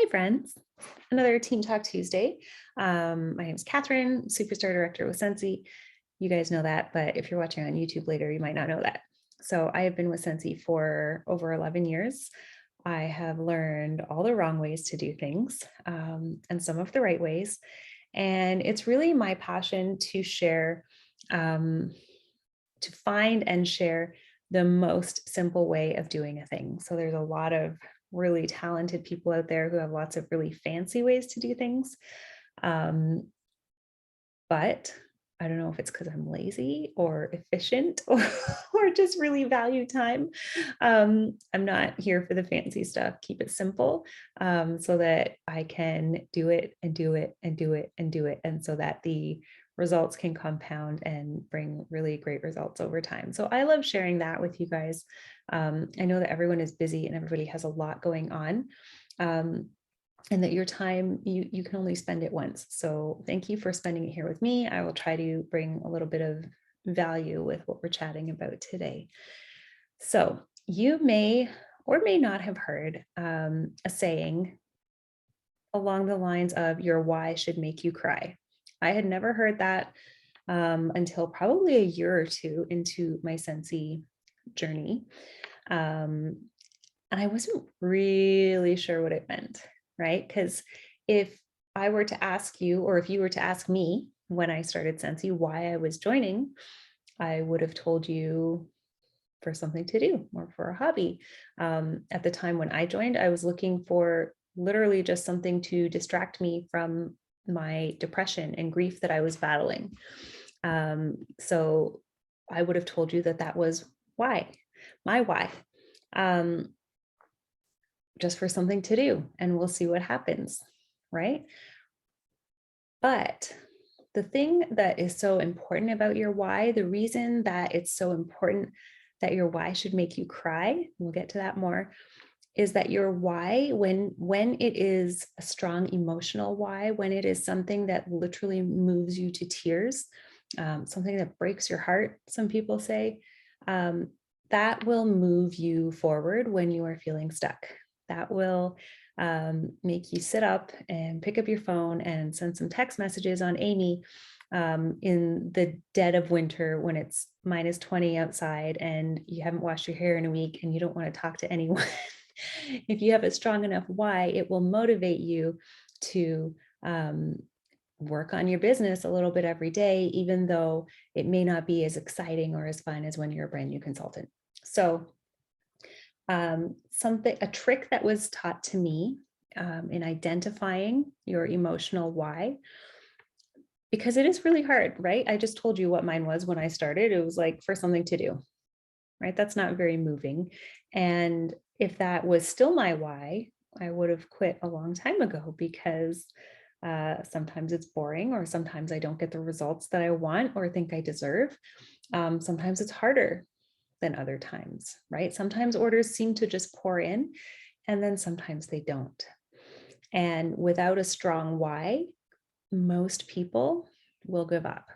Hey friends, another Team Talk Tuesday. My name is Catherine, Superstar Director with Scentsy. You guys know that, but if you're watching on YouTube later, you might not know that. So I have been with Scentsy for over 11 years. I have learned all the wrong ways to do things and some of the right ways. And it's really my passion to share, to find and share the most simple way of doing a thing. So there's a lot of really talented people out there who have lots of really fancy ways to do things. Um, but I don't know if it's because I'm lazy or efficient or just really value time. I'm not here for the fancy stuff. Keep it simple so that I can do it and do it and do it and do it. And so that the results can compound and bring really great results over time. So I love sharing that with you guys. I know that everyone is busy and everybody has a lot going on. And that your time, you can only spend it once. So thank you for spending it here with me. I will try to bring a little bit of value with what we're chatting about today. So you may or may not have heard a saying along the lines of your why should make you cry. I had never heard that until probably a year or two into my Scentsy journey. And I wasn't really sure what it meant, right? Because if I were to ask you, or if you were to ask me when I started Scentsy why I was joining, I would have told you for something to do or for a hobby. At the time when I joined, I was looking for literally just something to distract me from my depression and grief that I was battling. So I would have told you that that was why, my why. Just for something to do, and we'll see what happens, right? But the thing that is so important about your why, the reason that it's so important that your why should make you cry, we'll get to that more, is that your why, when it is a strong emotional why, when it is something that literally moves you to tears, something that breaks your heart, some people say, that will move you forward when you are feeling stuck. That will make you sit up and pick up your phone and send some text messages on Amy in the dead of winter when it's minus 20 outside and you haven't washed your hair in a week and you don't want to talk to anyone. If you have a strong enough why, it will motivate you to work on your business a little bit every day, even though it may not be as exciting or as fun as when you're a brand new consultant. So a trick that was taught to me in identifying your emotional why, because it is really hard, right? I just told you what mine was when I started. It was like for something to do, right? That's not very moving. And if that was still my why, I would have quit a long time ago because sometimes it's boring, or sometimes I don't get the results that I want or think I deserve. Sometimes it's harder than other times, right? Sometimes orders seem to just pour in, and then sometimes they don't. And without a strong why, most people will give up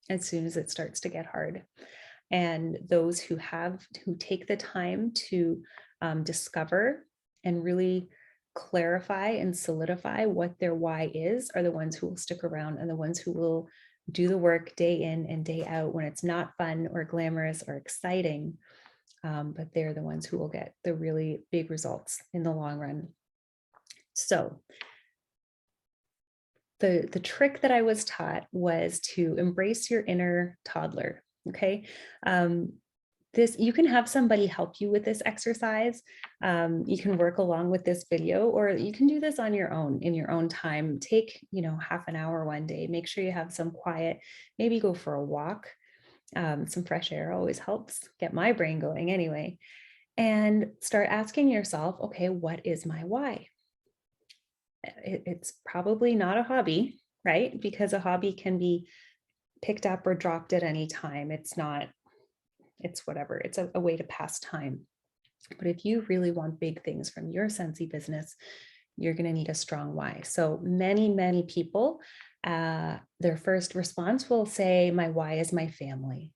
as soon as it starts to get hard. And those who take the time to discover and really clarify and solidify what their why is are the ones who will stick around, and the ones who will do the work day in and day out when it's not fun or glamorous or exciting. But they're the ones who will get the really big results in the long run. So the trick that I was taught was to embrace your inner toddler. Okay. You can have somebody help you with this exercise. You can work along with this video, or you can do this on your own in your own time. Take, half an hour one day, make sure you have some quiet, maybe go for a walk. Some fresh air always helps get my brain going anyway, and start asking yourself, okay, what is my why? It's probably not a hobby, right? Because a hobby can be picked up or dropped at any time. It's whatever. It's a way to pass time. But if you really want big things from your Scentsy business, you're going to need a strong why. So many people, their first response will say, my why is my family.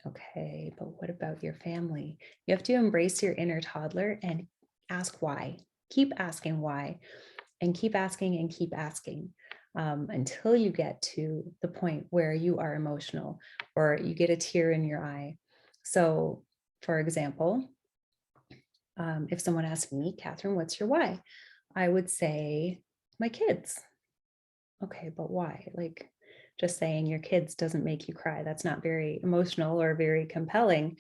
Okay, but what about your family? You have to embrace your inner toddler and ask why. Keep asking why, and keep asking and keep asking, until you get to the point where you are emotional or you get a tear in your eye. So, for example, if someone asked me, Catherine, what's your why? I would say, my kids. Okay, but why? Like, just saying your kids doesn't make you cry. That's not very emotional or very compelling.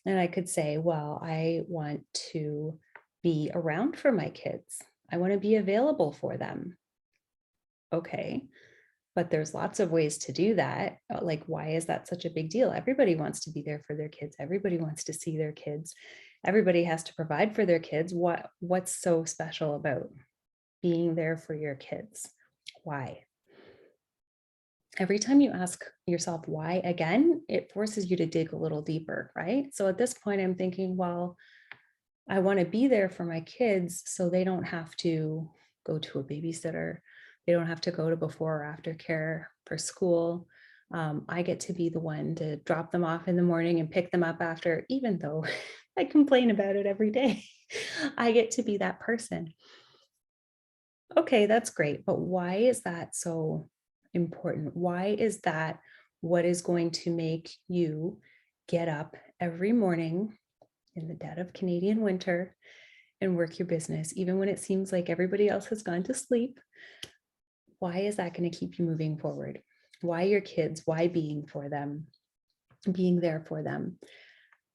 And I could say, well, I want to be around for my kids. I want to be available for them. Okay, but there's lots of ways to do that. Like, why is that such a big deal? Everybody wants to be there for their kids. Everybody wants to see their kids. Everybody has to provide for their kids. What's so special about being there for your kids? Why? Every time you ask yourself why again, it forces you to dig a little deeper, right? So at this point, I'm thinking, well, I want to be there for my kids so they don't have to go to a babysitter. They don't have to go to before or after care for school. I get to be the one to drop them off in the morning and pick them up after, even though I complain about it every day. I get to be that person. Okay, that's great. But why is that so important? Why is that what is going to make you get up every morning in the dead of Canadian winter and work your business, even when it seems like everybody else has gone to sleep? Why is that going to keep you moving forward? Why your kids? Why being for them, being there for them?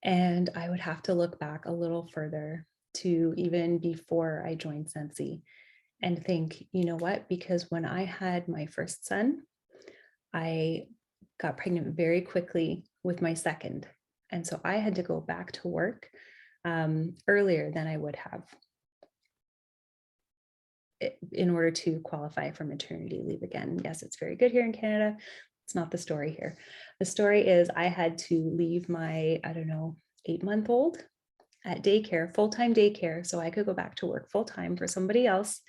And I would have to look back a little further to even before I joined Sensi and think, you know what? Because when I had my first son, I got pregnant very quickly with my second. And so I had to go back to work earlier than I would have in order to qualify for maternity leave again. Yes, it's very good here in Canada. It's not the story here. The story is I had to leave my, I don't know, 8-month-old at daycare, full-time daycare, so I could go back to work full-time for somebody else,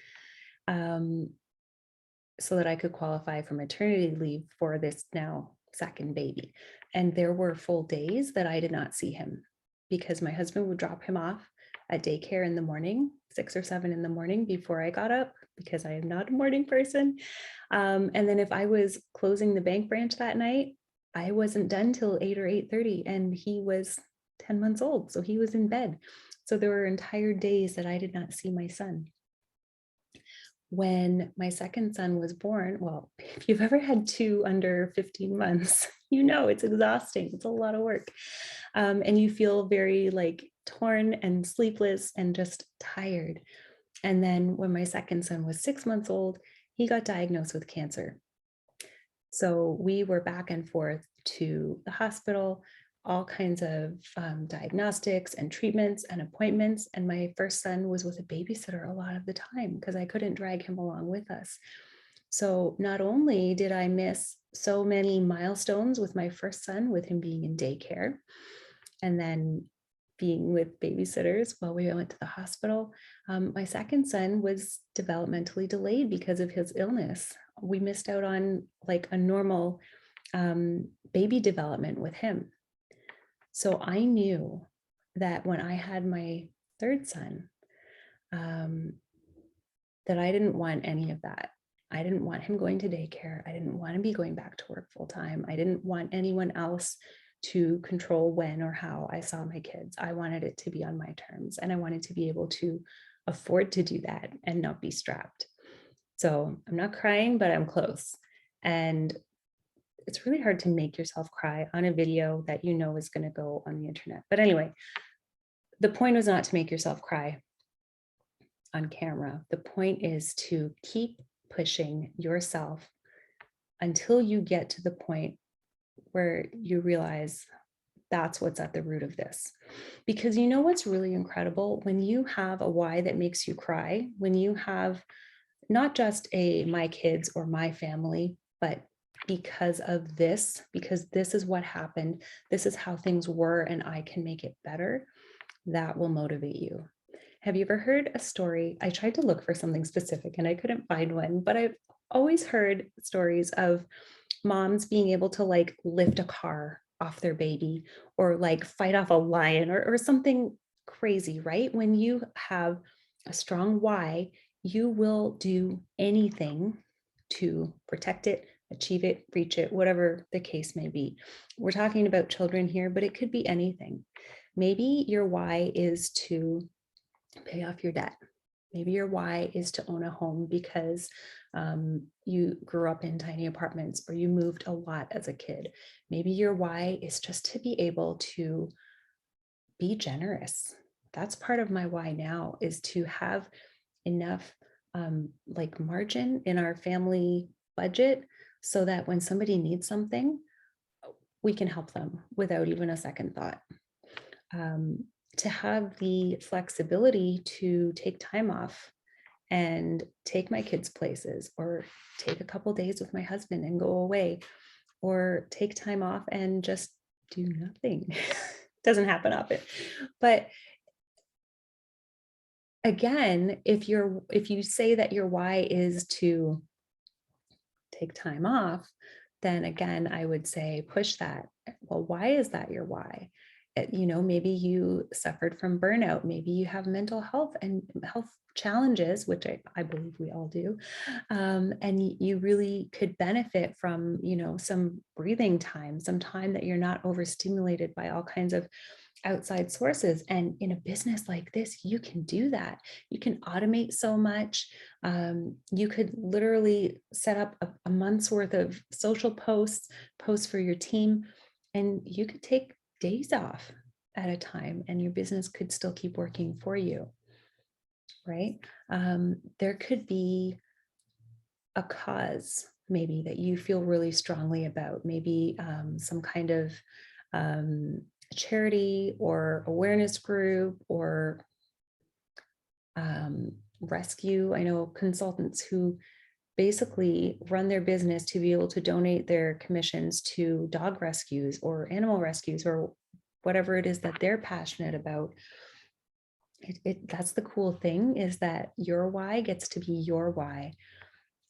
so that I could qualify for maternity leave for this now second baby. And there were full days that I did not see him because my husband would drop him off at daycare in the morning, 6 or 7 in the morning before I got up, because I am not a morning person. And then if I was closing the bank branch that night, I wasn't done till 8 or 8:30, and he was 10 months old, so he was in bed. So there were entire days that I did not see my son. When my second son was born, well, if you've ever had two under 15 months, you know it's exhausting. It's a lot of work. And you feel very like torn and sleepless and just tired. And then when my second son was 6 months old, he got diagnosed with cancer. So we were back and forth to the hospital, all kinds of diagnostics and treatments and appointments. And my first son was with a babysitter a lot of the time because I couldn't drag him along with us. So not only did I miss so many milestones with my first son, with him being in daycare, and then being with babysitters while we went to the hospital, my second son was developmentally delayed because of his illness. We missed out on like a normal baby development with him. So I knew that when I had my third son, that I didn't want any of that. I didn't want him going to daycare. I didn't want to be going back to work full time. I didn't want anyone else to control when or how I saw my kids. I wanted it to be on my terms, and I wanted to be able to afford to do that and not be strapped. So I'm not crying, but I'm close. And it's really hard to make yourself cry on a video that you know is going to go on the internet. But anyway, the point was not to make yourself cry on camera. The point is to keep pushing yourself until you get to the point where you realize that's what's at the root of this. Because you know what's really incredible? When you have a why that makes you cry, when you have not just a my kids or my family, but because this is what happened, this is how things were, and I can make it better, that will motivate you. Have you ever heard a story? I tried to look for something specific and I couldn't find one, but I've always heard stories of moms being able to like lift a car off their baby or like fight off a lion or something crazy, right? When you have a strong why, you will do anything to protect it, achieve it, reach it, whatever the case may be. We're talking about children here, but it could be anything. Maybe your why is to pay off your debt. Maybe your why is to own a home because you grew up in tiny apartments or you moved a lot as a kid. Maybe your why is just to be able to be generous. That's part of my why now, is to have enough like margin in our family budget so that when somebody needs something, we can help them without even a second thought. To have the flexibility to take time off and take my kids places, or take a couple days with my husband and go away, or take time off and just do nothing. Doesn't happen often. But again, if you say that your why is to take time off, then again, I would say push that. Well, why is that your why? Maybe you suffered from burnout. Maybe you have mental health and health challenges, which I believe we all do. And you really could benefit from, some breathing time, some time that you're not overstimulated by all kinds of outside sources. And in a business like this, you can do that. You can automate so much. You could literally set up a month's worth of social posts for your team, and you could take days off at a time and your business could still keep working for you, right? There could be a cause maybe that you feel really strongly about, maybe some kind of charity or awareness group or rescue. I know consultants who basically run their business to be able to donate their commissions to dog rescues or animal rescues or whatever it is that they're passionate about. That's the cool thing, is that your why gets to be your why.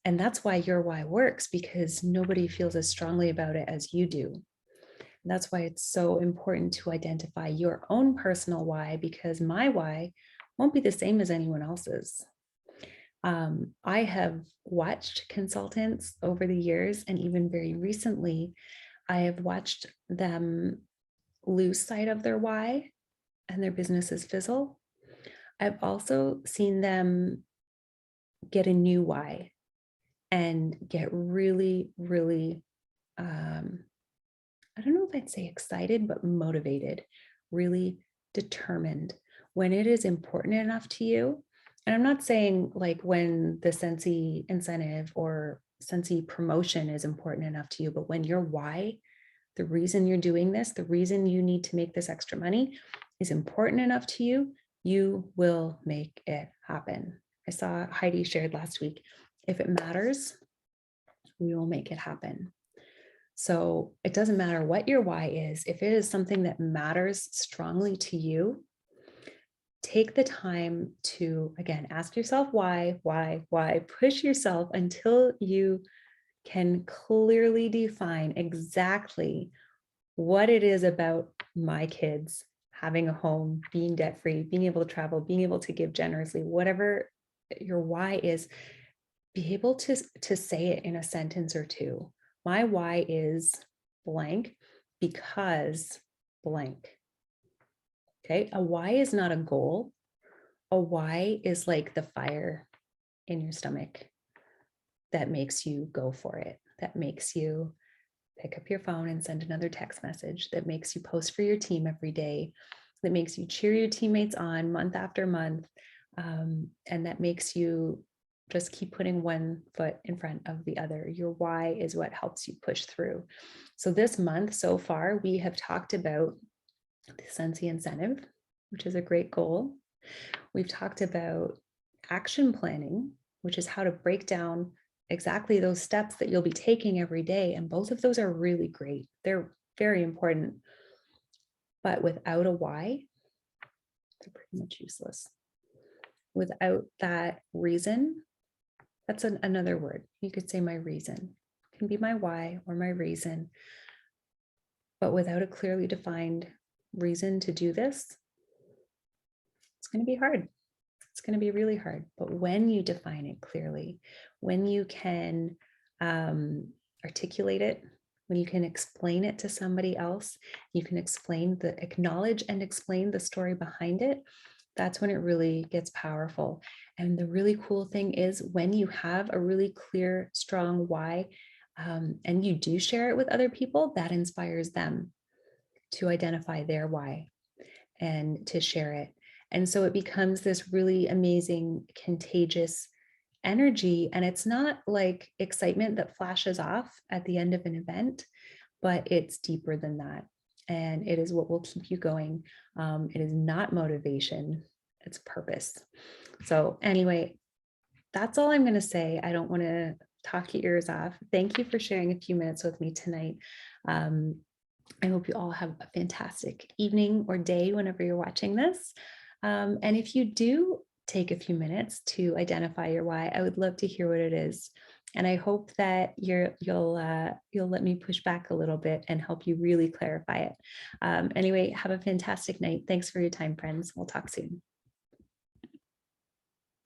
And that's why your why works, because nobody feels as strongly about it as you do. And that's why it's so important to identify your own personal why, because my why won't be the same as anyone else's. I have watched consultants over the years, and even very recently, I have watched them lose sight of their why and their businesses fizzle. I've also seen them get a new why and get really, really, I don't know if I'd say excited, but motivated, really determined when it is important enough to you. And I'm not saying like when the Scentsy incentive or Scentsy promotion is important enough to you, but when your why, the reason you're doing this, the reason you need to make this extra money is important enough to you, you will make it happen. I saw Heidi shared last week, if it matters, we will make it happen. So it doesn't matter what your why is. If it is something that matters strongly to you, take the time to, again, ask yourself why, push yourself until you can clearly define exactly what it is about my kids having a home, being debt-free, being able to travel, being able to give generously, whatever your why is, be able to say it in a sentence or two. My why is blank because blank. Okay, a why is not a goal. A why is like the fire in your stomach that makes you go for it, that makes you pick up your phone and send another text message, that makes you post for your team every day, that makes you cheer your teammates on month after month, and that makes you just keep putting one foot in front of the other. Your why is what helps you push through. So this month so far, we have talked about the Scentsy incentive, which is a great goal. We've talked about action planning, which is how to break down exactly those steps that you'll be taking every day. And both of those are really great. They're very important. But without a why, they're pretty much useless. Without that reason, that's another word. You could say my reason. It can be my why or my reason. But without a clearly defined reason to do this, going to be hard. It's going to be really hard. But when you define it clearly, when you can articulate it, when you can explain it to somebody else, you can acknowledge and explain the story behind it. That's when it really gets powerful. And the really cool thing is when you have a really clear, strong why, and you do share it with other people, that inspires them to identify their why and to share it. And so it becomes this really amazing, contagious energy. And it's not like excitement that flashes off at the end of an event, but it's deeper than that. And it is what will keep you going. It is not motivation, it's purpose. So, anyway, that's all I'm going to say. I don't want to talk your ears off. Thank you for sharing a few minutes with me tonight. I hope you all have a fantastic evening or day whenever you're watching this. And if you do take a few minutes to identify your why, I would love to hear what it is. And I hope that you'll let me push back a little bit and help you really clarify it. Anyway, have a fantastic night. Thanks for your time, friends. We'll talk soon.